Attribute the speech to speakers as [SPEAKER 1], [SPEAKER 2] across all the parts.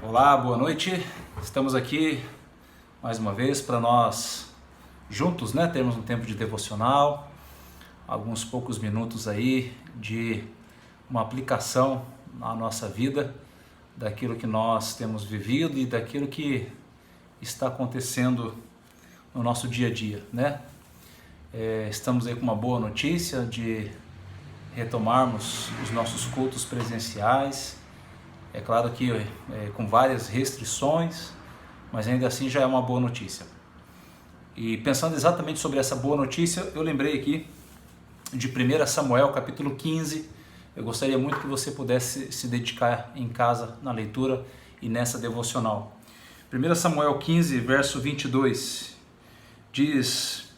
[SPEAKER 1] Olá, boa noite. Estamos aqui mais uma vez para nós juntos, termos um tempo de devocional, alguns poucos minutos aí de uma aplicação na nossa vida, daquilo que nós temos vivido e daquilo que está acontecendo no nosso dia a dia, Estamos aí com uma boa notícia de retomarmos os nossos cultos presenciais. É claro que com várias restrições, mas ainda assim já é uma boa notícia. E pensando exatamente sobre essa boa notícia, eu lembrei aqui de 1 Samuel capítulo 15. Eu gostaria muito que você pudesse se dedicar em casa na leitura e nessa devocional. 1 Samuel 15, verso 22, diz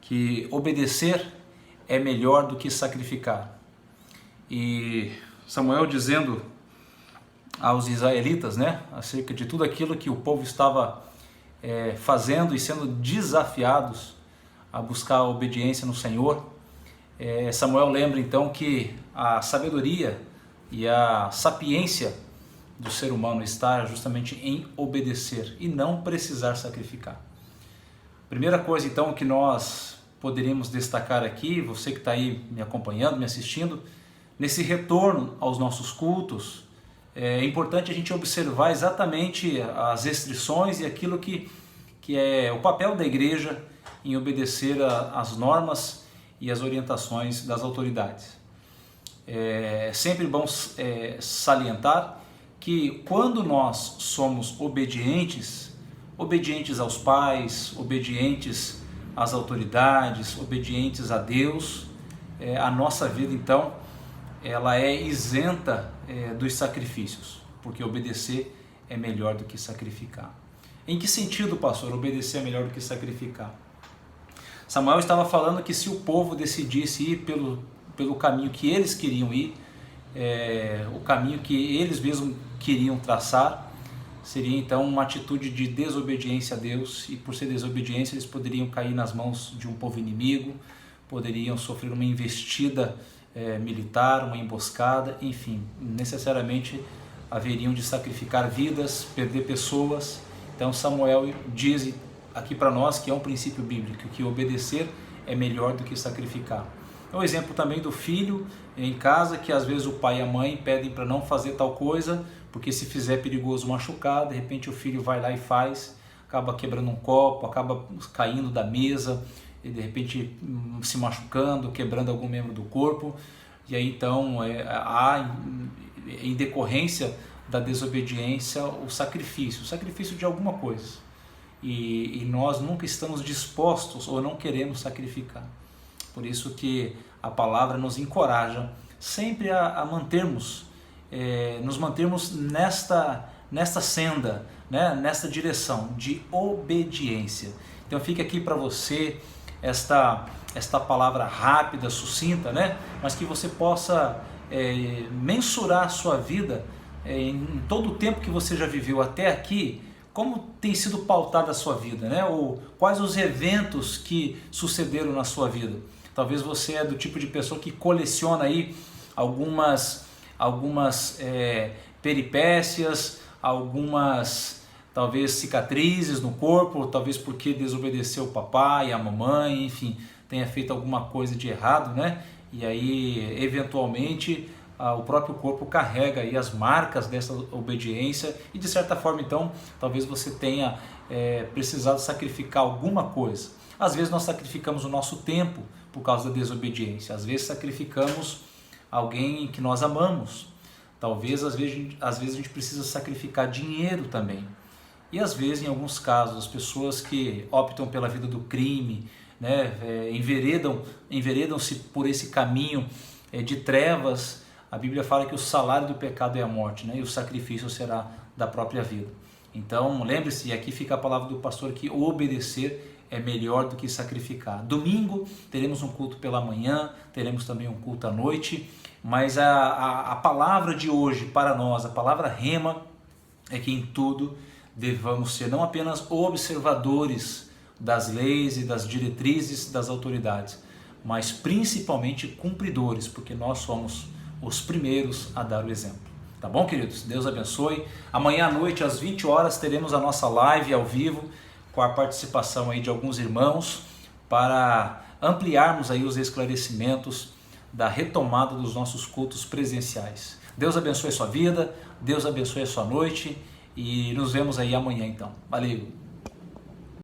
[SPEAKER 1] que obedecer é melhor do que sacrificar. E Samuel dizendo aos israelitas, acerca de tudo aquilo que o povo estava fazendo e sendo desafiados a buscar a obediência no Senhor. Samuel lembra então que a sabedoria e a sapiência do ser humano está justamente em obedecer e não precisar sacrificar. Primeira coisa então que nós poderíamos destacar aqui, você que está aí me acompanhando, me assistindo, nesse retorno aos nossos cultos, é importante a gente observar exatamente as restrições e aquilo que é o papel da igreja em obedecer às normas e às orientações das autoridades. É sempre bom salientar que quando nós somos obedientes aos pais, obedientes às autoridades, obedientes a Deus, a nossa vida então ela é isenta dos sacrifícios, porque obedecer é melhor do que sacrificar. Em que sentido, pastor, obedecer é melhor do que sacrificar? Samuel estava falando que se o povo decidisse ir pelo caminho que eles queriam ir, o caminho que eles mesmos queriam traçar, seria então uma atitude de desobediência a Deus, e por ser desobediência eles poderiam cair nas mãos de um povo inimigo, poderiam sofrer uma investida militar, uma emboscada, enfim, necessariamente haveriam de sacrificar vidas, perder pessoas. Então Samuel diz aqui para nós que é um princípio bíblico, que obedecer é melhor do que sacrificar. É um exemplo também do filho em casa, que às vezes o pai e a mãe pedem para não fazer tal coisa, porque se fizer é perigoso machucar, de repente o filho vai lá e faz, acaba quebrando um copo, acaba caindo da mesa, e de repente se machucando, quebrando algum membro do corpo, e aí então há em decorrência da desobediência o sacrifício de alguma coisa, e nós nunca estamos dispostos ou não queremos sacrificar. Por isso que a palavra nos encoraja sempre a nos mantermos nesta senda, nesta direção de obediência. Então fica aqui para você esta palavra rápida, sucinta, mas que você possa mensurar a sua vida em todo o tempo que você já viveu até aqui, como tem sido pautada a sua vida, ou quais os eventos que sucederam na sua vida. Talvez você é do tipo de pessoa que coleciona aí algumas peripécias, algumas talvez cicatrizes no corpo, talvez porque desobedeceu o papai, a mamãe, enfim, tenha feito alguma coisa de errado, E aí, eventualmente, o próprio corpo carrega aí as marcas dessa obediência e, de certa forma, então, talvez você tenha precisado sacrificar alguma coisa. Às vezes nós sacrificamos o nosso tempo por causa da desobediência, às vezes sacrificamos alguém que nós amamos, talvez às vezes a gente precisa sacrificar dinheiro também. E às vezes, em alguns casos, as pessoas que optam pela vida do crime, enveredam-se por esse caminho de trevas, a Bíblia fala que o salário do pecado é a morte, e o sacrifício será da própria vida. Então, lembre-se, e aqui fica a palavra do pastor, que obedecer é melhor do que sacrificar. Domingo teremos um culto pela manhã, teremos também um culto à noite, mas a palavra de hoje para nós, a palavra rema, é que em tudo devamos ser não apenas observadores das leis e das diretrizes das autoridades, mas principalmente cumpridores, porque nós somos os primeiros a dar o exemplo. Tá bom, queridos? Deus abençoe. Amanhã à noite, às 20 horas, teremos a nossa live ao vivo com a participação aí de alguns irmãos para ampliarmos aí os esclarecimentos da retomada dos nossos cultos presenciais. Deus abençoe a sua vida, Deus abençoe a sua noite e nos vemos aí amanhã então. Valeu!